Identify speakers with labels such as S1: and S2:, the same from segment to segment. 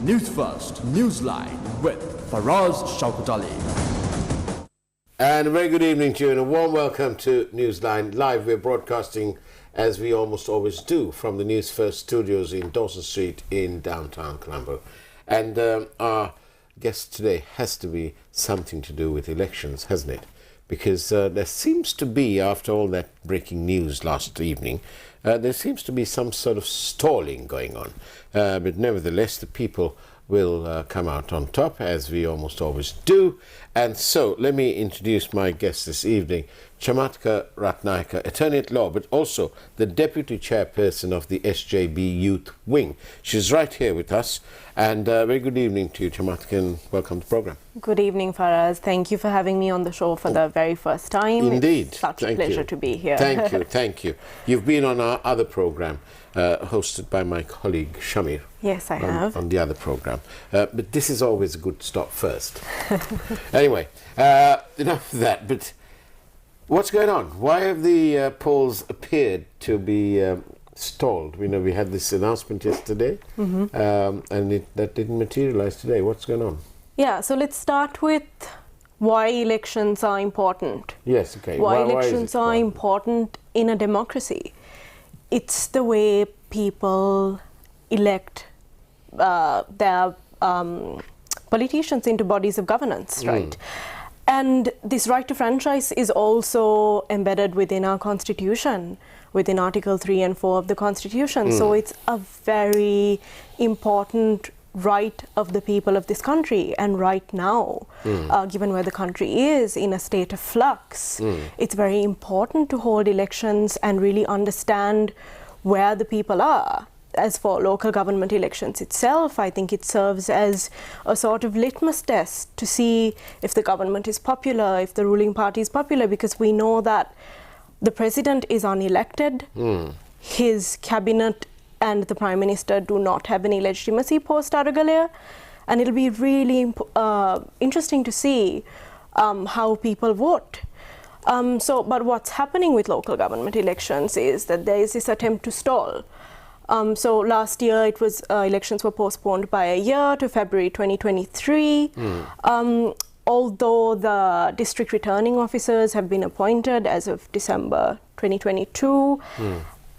S1: Newsfirst, Newsline with Faraz Shaukat.
S2: And a very good evening to you and a warm welcome to Newsline Live. We're broadcasting, as we almost always do, from the Newsfirst studios in Dawson Street in downtown Colombo. And our guest today has to be something to do with elections, hasn't it? Because there seems to be, after all that breaking news last evening, there seems to be some sort of stalling going on. But nevertheless, the people will come out on top, as we almost always do. And so, let me introduce my guest this evening, Chamathka Ratnayake, attorney at law, but also the deputy chairperson of the SJB Youth Wing. She's right here with us. And very good evening to you, Chamathka, and welcome to the program.
S3: Good evening, Faraz. Thank you for having me on the show for the very first time.
S2: Indeed.
S3: It's such a pleasure to be here.
S2: Thank you, thank you. You've been on our other program, hosted by my colleague Shamir.
S3: Yes, I have.
S2: On the other program. But this is always a good stop first. Anyway, enough of that. But what's going on? Why have the polls appeared to be stalled? We know we had this announcement yesterday, and that didn't materialize today. What's going on?
S3: Yeah, so let's start with why elections are important.
S2: Yes, okay.
S3: Why elections are important in a democracy. It's the way people elect their politicians into bodies of governance, right? And this right to franchise is also embedded within our constitution, within Article 3 and 4 of the Constitution. So it's a very important right of the people of this country. And right now, given where the country is in a state of flux, it's very important to hold elections and really understand where the people are. As for local government elections itself, I think it serves as a sort of litmus test to see if the government is popular, if the ruling party is popular, because we know that the president is unelected, his cabinet and the prime minister do not have any legitimacy post Aragalaya, and it'll be really interesting to see how people vote. But what's happening with local government elections is that there is this attempt to stall. So last year it was elections were postponed by a year to February 2023. Although the district returning officers have been appointed as of December 2022,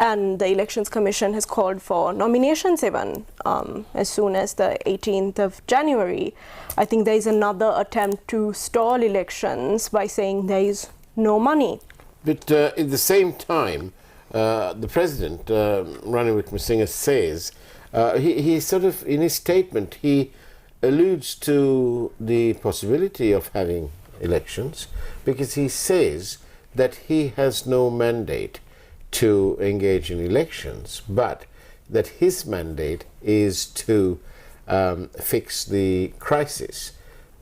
S3: and the Elections Commission has called for nominations even as soon as the 18th of January, I think there is another attempt to stall elections by saying there is no money.
S2: But at the same time, the president, Ranil Wickremesinghe, says, he sort of, in his statement, he alludes to the possibility of having elections because he says that he has no mandate to engage in elections, but that his mandate is to fix the crisis.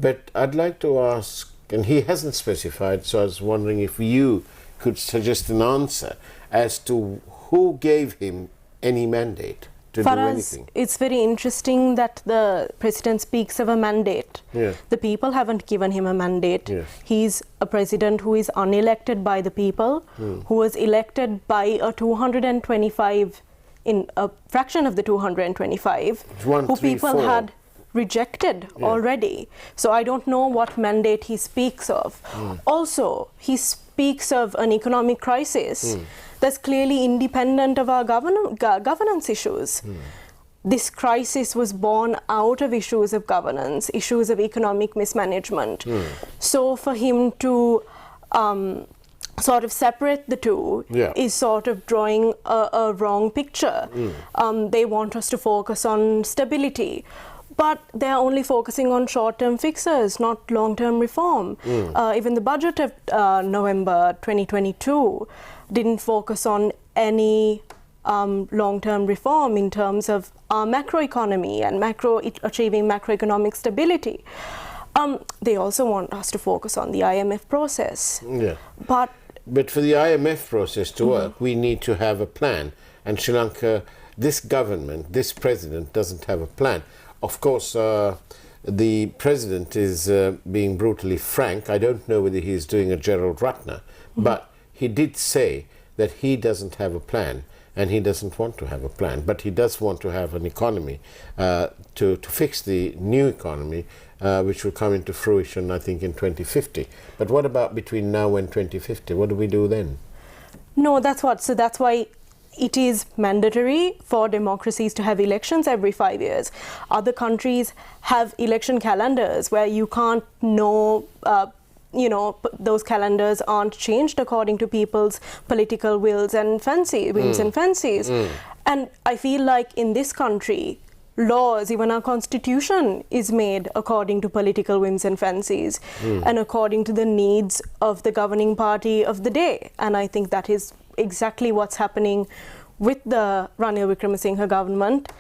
S2: But I'd like to ask, and he hasn't specified, so I was wondering if you could suggest an answer as to who gave him any mandate to do anything.
S3: It's very interesting that the president speaks of a mandate.
S2: Yeah.
S3: The people haven't given him a mandate.
S2: Yes.
S3: He's a president who is unelected by the people, who was elected by a 225, in a fraction of the 225, who people had rejected already. So I don't know what mandate he speaks of. Also, he speaks of an economic crisis that's clearly independent of our governance issues. This crisis was born out of issues of governance, issues of economic mismanagement. So for him to sort of separate the two is sort of drawing a wrong picture. They want us to focus on stability, but they're only focusing on short-term fixes, not long-term reform. Even the budget of November 2022 didn't focus on any long-term reform in terms of our macroeconomy and achieving macroeconomic stability. They also want us to focus on the IMF process. But
S2: for the IMF process to work, we need to have a plan. And Sri Lanka, this government, this president doesn't have a plan. Of course, the president is being brutally frank. I don't know whether he's doing a Gerald Ratner, but he did say that he doesn't have a plan and he doesn't want to have a plan, but he does want to have an economy to fix the new economy, which will come into fruition, I think, in 2050. But what about between now and 2050? What do we do then?
S3: No, that's why it is mandatory for democracies to have elections every 5 years. Other countries have election calendars where you can't know, those calendars aren't changed according to people's political whims and fancies. And I feel like in this country, laws, even our constitution, is made according to political whims and fancies and according to the needs of the governing party of the day. And I think that is exactly what's happening with the Ranil Wickremesinghe government.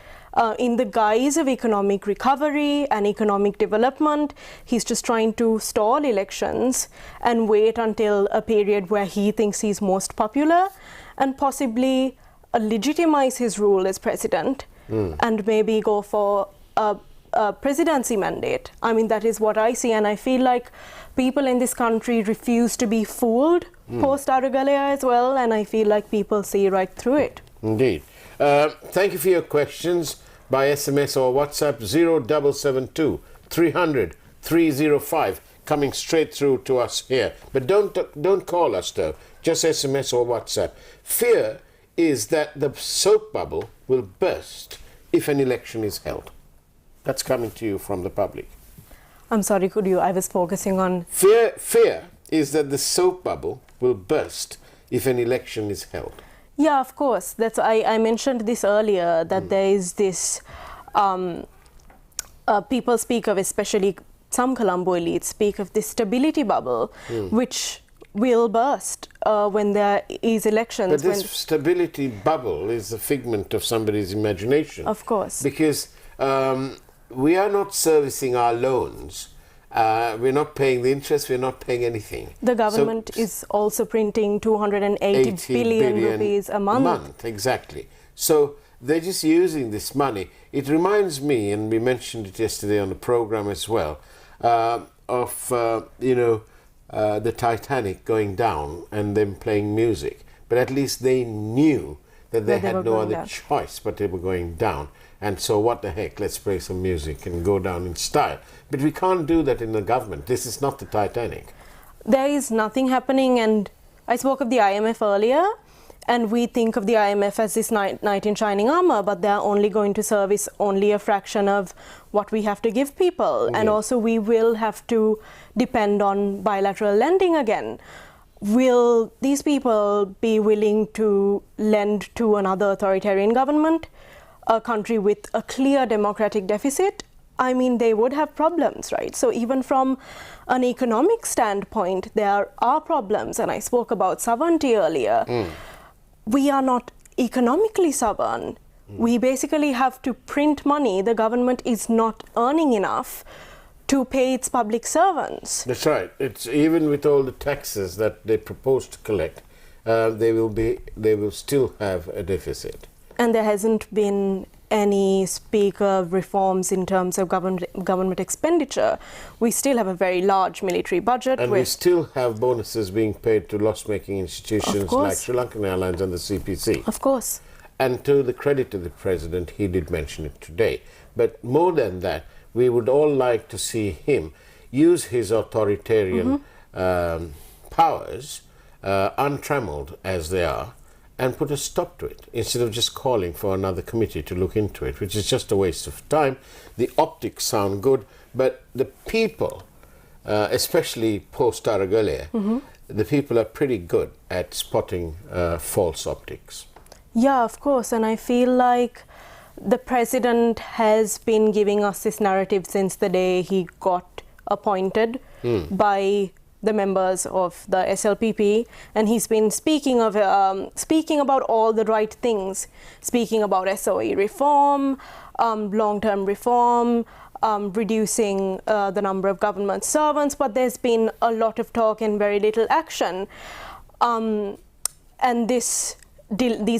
S3: In the guise of economic recovery and economic development, he's just trying to stall elections and wait until a period where he thinks he's most popular and possibly legitimize his rule as president and maybe go for a presidency mandate. I mean, that is what I see, and I feel like people in this country refuse to be fooled post-Aragalaya as well, and I feel like people see right through it.
S2: Indeed. Thank you for your questions by SMS or WhatsApp 0772 300 305, coming straight through to us here. But don't call us though, just SMS or WhatsApp. Fear is that the soap bubble will burst if an election is held. That's coming to you from the public.
S3: I'm sorry, I was focusing on...
S2: Fear is that the soap bubble will burst if an election is held.
S3: Yeah, of course. I mentioned this earlier, that there is this... people speak of, especially some Colombo elites, speak of this stability bubble, which will burst when there is elections.
S2: But this stability bubble is a figment of somebody's imagination.
S3: Of course.
S2: Because we are not servicing our loans. We're not paying the interest. We're not paying anything.
S3: The government is also printing 280 billion rupees a month.
S2: Exactly. So they're just using this money. It reminds me, and we mentioned it yesterday on the program as well, of the Titanic going down and them playing music. But at least they knew that they had no other choice, but they were going down. And so what the heck, let's play some music and go down in style. But we can't do that in the government. This is not the Titanic.
S3: There is nothing happening, and I spoke of the IMF earlier, and we think of the IMF as this knight in shining armor, but they're only going to service only a fraction of what we have to give people. And also we will have to depend on bilateral lending again. Will these people be willing to lend to another authoritarian government, a country with a clear democratic deficit? I mean, they would have problems, right? So even from an economic standpoint, there are problems. And I spoke about sovereignty earlier. We are not economically sovereign. We basically have to print money. The government is not earning enough to pay its public servants.
S2: That's right. It's even with all the taxes that they propose to collect, they will still have a deficit.
S3: And there hasn't been any speak of reforms in terms of government expenditure. We still have a very large military budget.
S2: And we still have bonuses being paid to loss-making institutions like Sri Lankan Airlines and the CPC.
S3: Of course.
S2: And to the credit of the President, he did mention it today. But more than that, we would all like to see him use his authoritarian powers, untrammeled as they are, and put a stop to it, instead of just calling for another committee to look into it, which is just a waste of time. The optics sound good, but the people, especially post-Aragalaya, the people are pretty good at spotting false optics.
S3: Yeah, of course, and I feel like the President has been giving us this narrative since the day he got appointed by the members of the SLPP, and he's been speaking about all the right things, speaking about SOE reform, long-term reform, reducing the number of government servants, but there's been a lot of talk and very little action. And these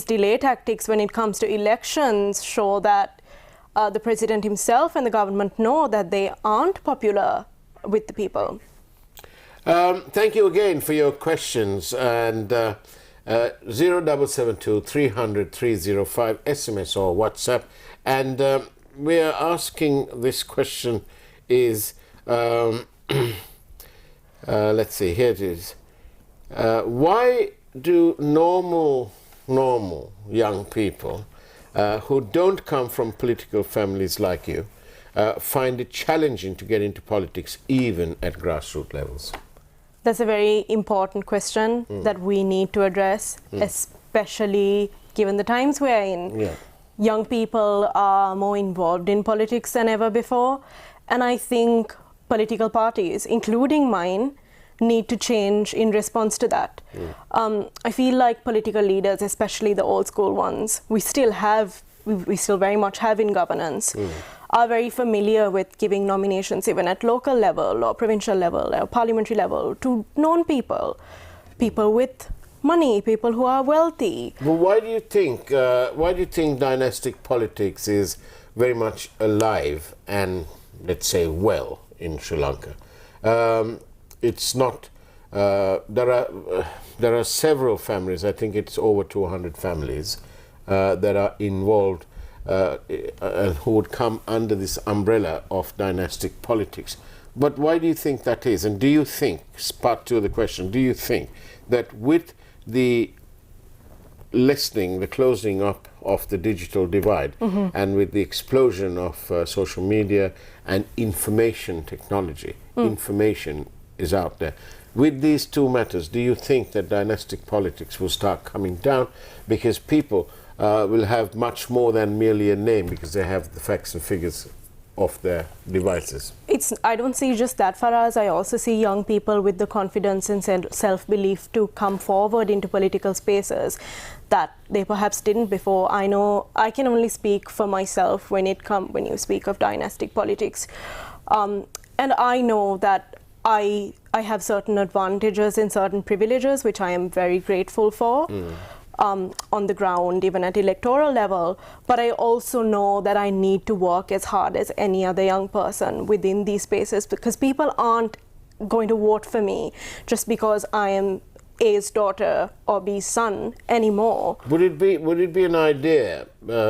S3: delay tactics when it comes to elections show that the President himself and the government know that they aren't popular with the people.
S2: Thank you again for your questions, and 0772 300 305 SMS or WhatsApp. And we are asking this question is, let's see, here it is. Why do normal young people who don't come from political families like you find it challenging to get into politics even at grassroots levels?
S3: That's a very important question that we need to address, especially given the times we're in.
S2: Yeah.
S3: Young people are more involved in politics than ever before, and I think political parties, including mine, need to change in response to that. I feel like political leaders, especially the old school ones, we still very much have in governance, are very familiar with giving nominations even at local level or provincial level or parliamentary level to known people with money, people who are wealthy.
S2: But why do you think dynastic politics is very much alive and, let's say, well in Sri Lanka? It's not. There are several families. I think it's over 200 families that are involved who would come under this umbrella of dynastic politics. But why do you think that is? And do you think, part two of the question, do you think that with the lessening, the closing up of the digital divide, and with the explosion of social media and information technology, information is out there. With these two matters, do you think that dynastic politics will start coming down because people will have much more than merely a name because they have the facts and figures of their devices?
S3: I don't see just that, Faraz. I also see young people with the confidence and self-belief to come forward into political spaces that they perhaps didn't before. I know I can only speak for myself when you speak of dynastic politics. And I know that I have certain advantages and certain privileges, which I am very grateful for. On the ground, even at electoral level, but I also know that I need to work as hard as any other young person within these spaces, because people aren't going to vote for me just because I am A's daughter or B's son anymore.
S2: Would it be an idea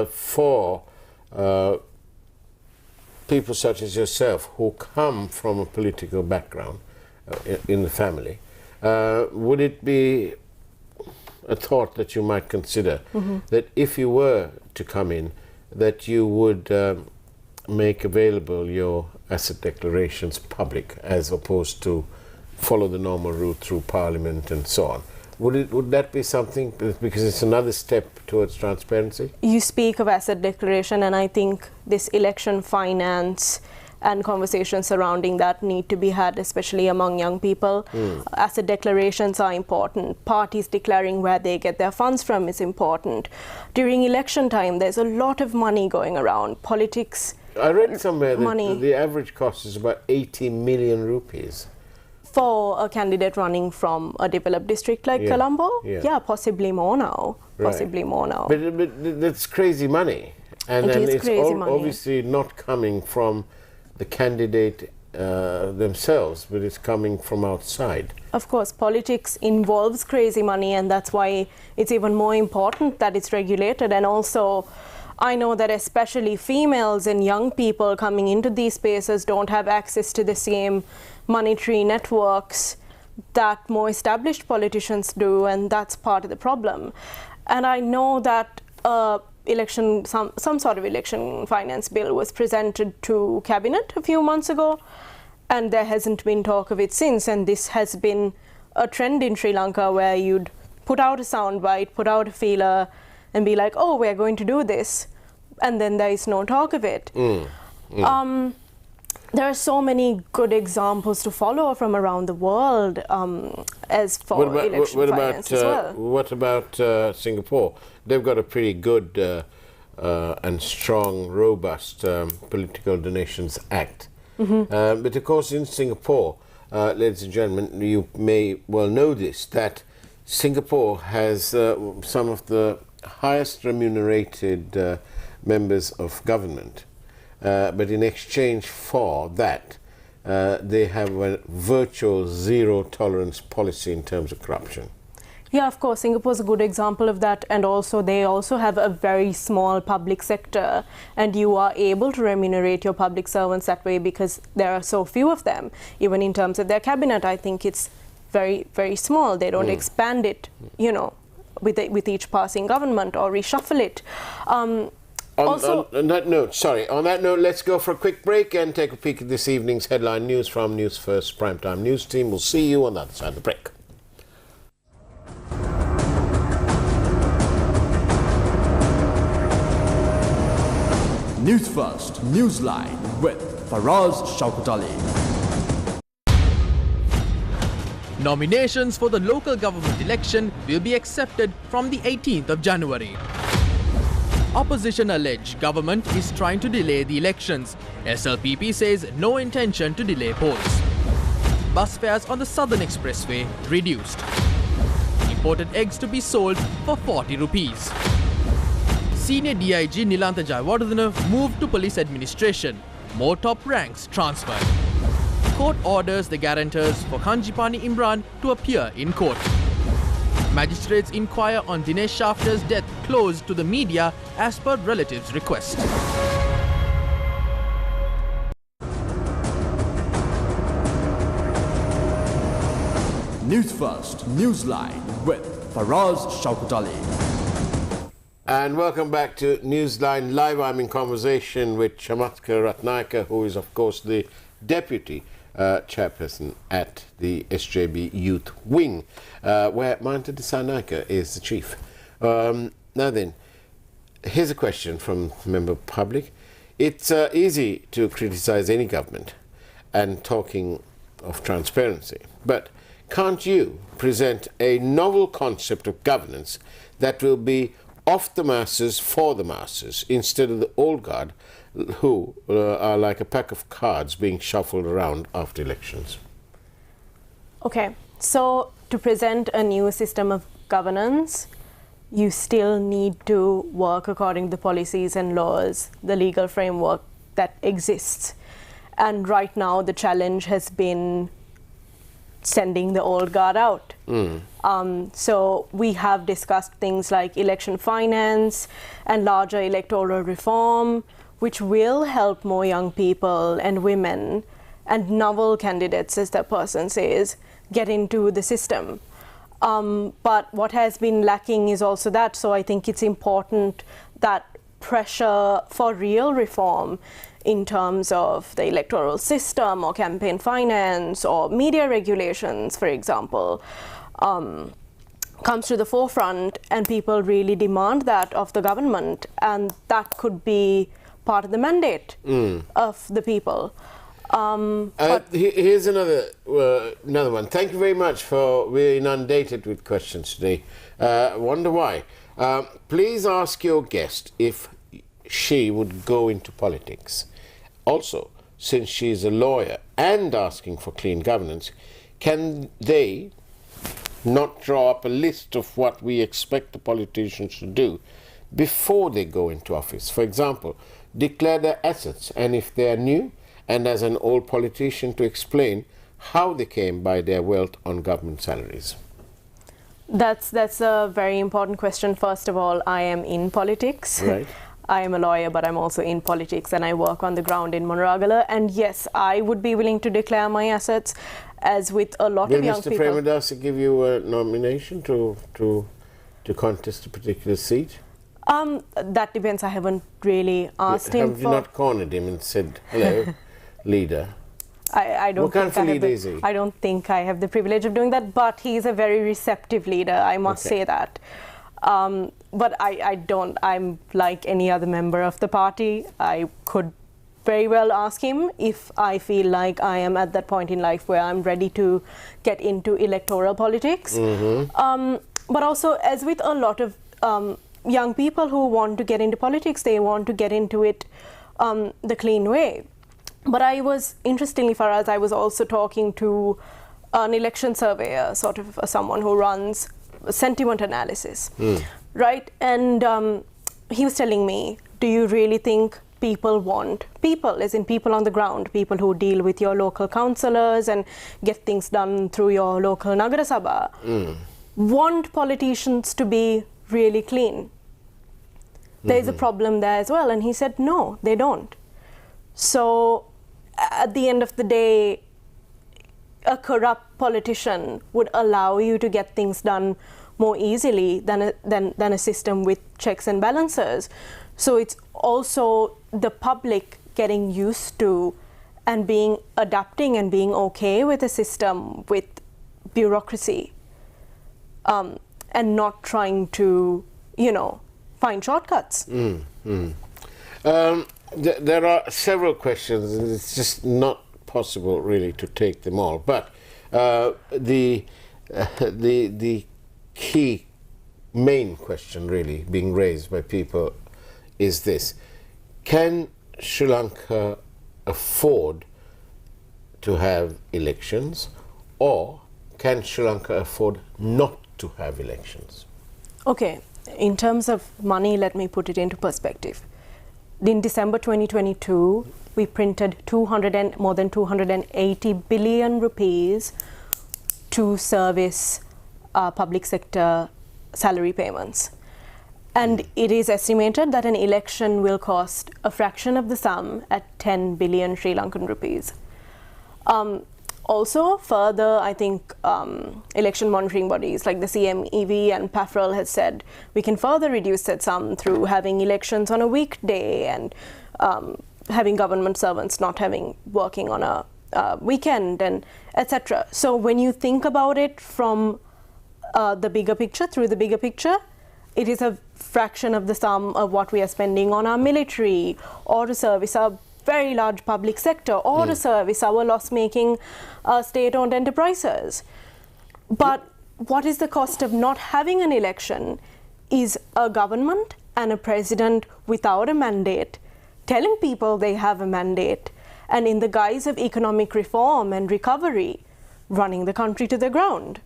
S2: for people such as yourself who come from a political background in the family? Would it be a thought that you might consider that if you were to come in, that you would make available your asset declarations public as opposed to follow the normal route through Parliament and so on? Would that be something, because it's another step towards transparency? You
S3: speak of asset declaration, and I think this election finance and conversations surrounding that need to be had, especially among young people. Asset declarations are important. Parties declaring where they get their funds from is important. During election time, there's a lot of money going around. Politics. I read somewhere that the average cost is about 80 million rupees. For a candidate running from a developed district like Colombo? Yeah, possibly more now. Possibly more now. But that's crazy money. And it's obviously not coming from the candidate themselves, but it's coming from outside. Of course, politics involves crazy money, and that's why it's even more important that it's regulated. And also, I know that especially females and young people coming into these spaces don't have access to the same monetary networks that more established politicians do, and that's part of the problem. And I know that some sort of election finance bill was presented to cabinet a few months ago, and there hasn't been talk of it since. And this has been a trend in Sri Lanka where you'd put out a soundbite, put out a feeler, and be like, oh, we're going to do this, and then there is no talk of it. There are so many good examples to follow from around the world as for election finance as well. What about Singapore? They've got a pretty good and strong, robust Political Donations Act. But of course in Singapore, ladies and gentlemen, you may well know this, that Singapore has some of the highest remunerated members of government. But in exchange for that, they have a virtual zero tolerance policy in terms of corruption. Yeah, of course. Singapore is a good example of that, and also they also have a very small public sector, and you are able to remunerate your public servants that way because there are so few of them. Even in terms of their cabinet, I think it's very, very small. They don't expand it, you know, with each passing government or reshuffle it. On
S2: that note, let's go for a quick break and take a peek at this evening's headline news from News First Primetime News Team. We'll see you on the other side of the break.
S1: News First, Newsline with Faraz Shaukat Ali.
S4: Nominations for the local government election will be accepted from the 18th of January. Opposition allege government is trying to delay the elections. SLPP says no intention to delay polls. Bus fares on the Southern Expressway reduced. Imported eggs to be sold for 40 rupees. Senior DIG Nilantha Jayawardena moved to police administration. More top ranks transferred. Court orders the guarantors for Kanjipani Imran to appear in court. Magistrates inquire on Dinesh Shafter's death closed to the media as per relatives' request.
S1: News First, Newsline with Faraz Shaukat Ali.
S2: And welcome back to Newsline Live. I'm in conversation with Chamathka Ratnayake, who is, of course, the Deputy Chairperson at the SJB Youth Wing, where Mahanta Dissanayake is the Chief. Now then, here's a question from a member of the public. It's easy to criticise any government and talking of transparency, but can't you present a novel concept of governance that will be of the masses for the masses instead of the old guard who are like a pack of cards being shuffled around after elections?
S3: Okay, so to present a new system of governance, you still need to work according to the policies and laws, the legal framework that exists. And right now the challenge has been sending the old guard out. So we have discussed things like election finance and larger electoral reform, which will help more young people and women and novel candidates, as that person says, get into the system. But what has been lacking is also that. So I think it's important that pressure for real reform in terms of the electoral system or campaign finance or media regulations, for example, comes to the forefront, and people really demand that of the government, and that could be part of the mandate of the people.
S2: Here's another one. Thank you very much we're inundated with questions today. Wonder why. Please ask your guest if she would go into politics. Also, since she's a lawyer and asking for clean governance, can they not draw up a list of what we expect the politicians to do before they go into office? For example, declare their assets, and if they are new, and as an old politician, to explain how they came by their wealth on government salaries.
S3: That's a very important question. First of all, I am in politics.
S2: Right.
S3: I am a lawyer, but I'm also in politics, and I work on the ground in Monoragala. And yes, I would be willing to declare my assets, as with a lot of young people.
S2: Will Mr. Premadasa give you a nomination to contest a particular seat?
S3: That depends. I haven't really asked him.
S2: Have you not cornered him and said, hello, leader?
S3: I don't
S2: what kind of a leader is he?
S3: I don't think I have the privilege of doing that, but he's a very receptive leader, I must say that. But I'm like any other member of the party. I could very well ask him if I feel like I am at that point in life where I'm ready to get into electoral politics. But also, as with a lot of young people who want to get into politics, they want to get into it the clean way. But I was, interestingly, Faraz, I was also talking to an election surveyor, sort of someone who runs sentiment analysis, right? And he was telling me, do you really think people want people, as in people on the ground, people who deal with your local councillors and get things done through your local Nagara Sabha? want politicians to be really clean. There's a problem there as well. And he said, no, they don't. So at the end of the day, a corrupt politician would allow you to get things done more easily than a system with checks and balances. So it's also the public getting used to and adapting and being okay with a system with bureaucracy, and not trying to, find shortcuts.
S2: There are several questions, and it's just not possible really to take them all. But the key main question really being raised by people is this: can Sri Lanka afford to have elections, or can Sri Lanka afford not to have elections?
S3: Okay, in terms of money, let me put it into perspective. In December 2022, we printed more than 280 billion rupees to service public sector salary payments. And it is estimated that an election will cost a fraction of the sum at 10 billion Sri Lankan rupees. Also, further, I think election monitoring bodies like the CMEV and PAFREL has said we can further reduce that sum through having elections on a weekday and having government servants not working on a weekend, and etc. So when you think about it from the bigger picture, it is a fraction of the sum of what we are spending on our military, or to service our very large public sector, or to service our loss-making state-owned enterprises. But what is the cost of not having an election is a government and a president without a mandate, telling people they have a mandate, and in the guise of economic reform and recovery, running the country to the ground.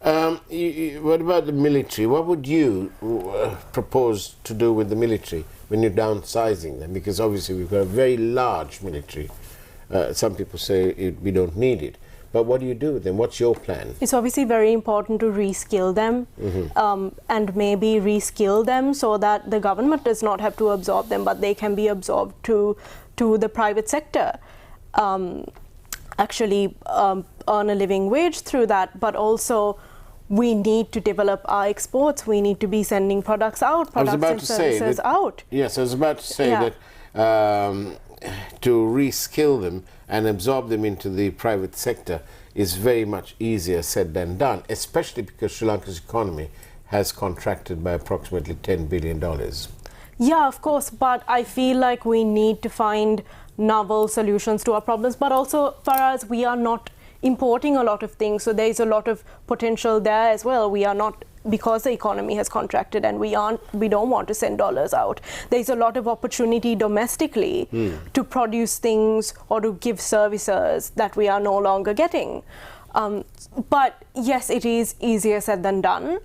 S2: What about the military? What would you propose to do with the military when you're downsizing them? Because obviously we've got a very large military. Some people say we don't need it. But what do you do with them? What's your plan?
S3: It's obviously very important to reskill them, and maybe reskill them so that the government does not have to absorb them, but they can be absorbed to the private sector. Actually earn a living wage through that, but also we need to develop our exports. We need to be sending products out, products and services out.
S2: Yes, I was about to say that to reskill them and absorb them into the private sector is very much easier said than done, especially because Sri Lanka's economy has contracted by approximately $10 billion.
S3: Yeah, of course, but I feel like we need to find novel solutions to our problems, but also for us, we are not importing a lot of things, so there is a lot of potential there as well. We are not, because the economy has contracted and we don't want to send dollars out. There's a lot of opportunity domestically to produce things or to give services that we are no longer getting. But yes, it is easier said than done.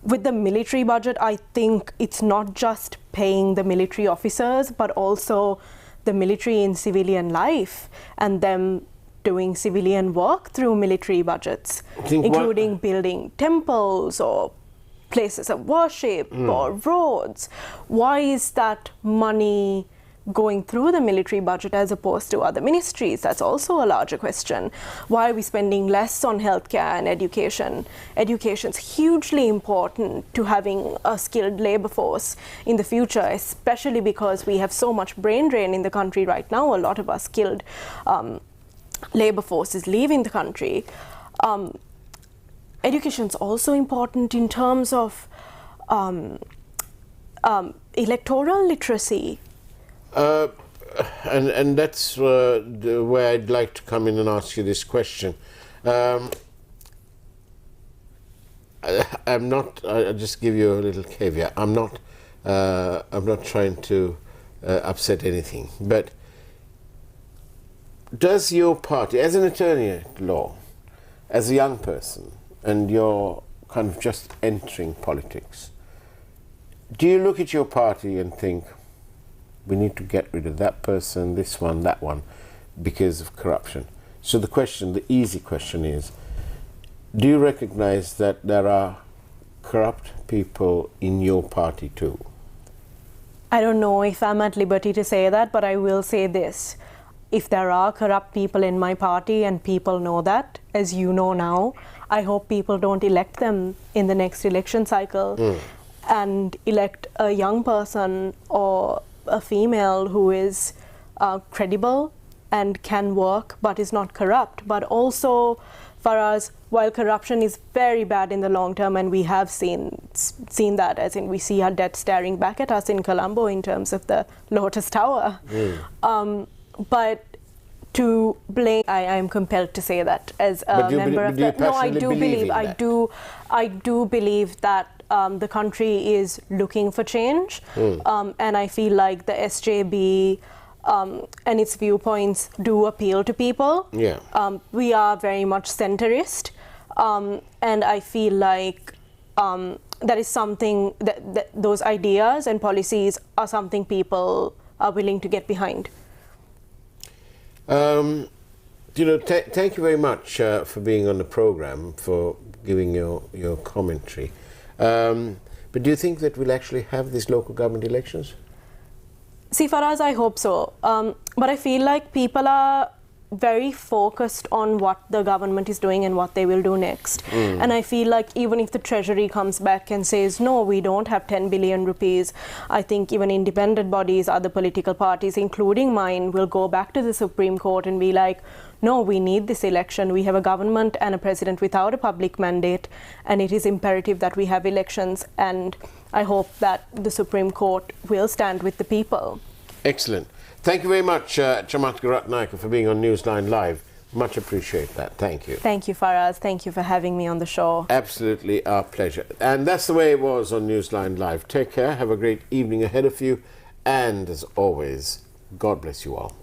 S3: With the military budget, I think it's not just paying the military officers, but also the military in civilian life and them doing civilian work through military budgets, including building temples or places of worship or roads. Why is that money going through the military budget as opposed to other ministries? That's also a larger question. Why are we spending less on healthcare and education? Education's hugely important to having a skilled labor force in the future, especially because we have so much brain drain in the country right now. A lot of our skilled labor force is leaving the country. Education's also important in terms of electoral literacy.
S2: And that's where I'd like to come in and ask you this question. I'm not. I'll just give you a little caveat. I'm not trying to upset anything. But does your party, as an attorney at law, as a young person, and you're kind of just entering politics, do you look at your party and think, we need to get rid of that person, this one, that one, because of corruption? So the easy question is, Do you recognize that there are corrupt people in your party too?
S3: I don't know if I'm at liberty to say that, but I will say this. If there are corrupt people in my party and people know that, as you know now, I hope people don't elect them in the next election cycle and elect a young person or a female who is credible and can work but is not corrupt. But also, for us, while corruption is very bad in the long term, and we have seen that, as in we see our debt staring back at us in Colombo in terms of the Lotus Tower. But to blame, I am compelled to say that as a member of the. No, I do believe. I do believe that the country is looking for change, and I feel like the SJB. And its viewpoints do appeal to people.
S2: Yeah.
S3: We are very much centrist, and I feel like that is something that those ideas and policies are something people are willing to get behind.
S2: Thank you very much for being on the program, for giving your commentary. But do you think that we'll actually have these local government elections?
S3: See, Faraz, I hope so. But I feel like people are very focused on what the government is doing and what they will do next. And I feel like even if the Treasury comes back and says, no, we don't have 10 billion rupees, I think even independent bodies, other political parties, including mine, will go back to the Supreme Court and be like, no, we need this election. We have a government and a president without a public mandate, and it is imperative that we have elections. And I hope that the Supreme Court will stand with the people.
S2: Excellent. Thank you very much, Chamathka Ratnayake, for being on Newsline Live. Much appreciate that. Thank you.
S3: Thank you, Faraz. Thank you for having me on the show.
S2: Absolutely our pleasure. And that's the way it was on Newsline Live. Take care. Have a great evening ahead of you. And as always, God bless you all.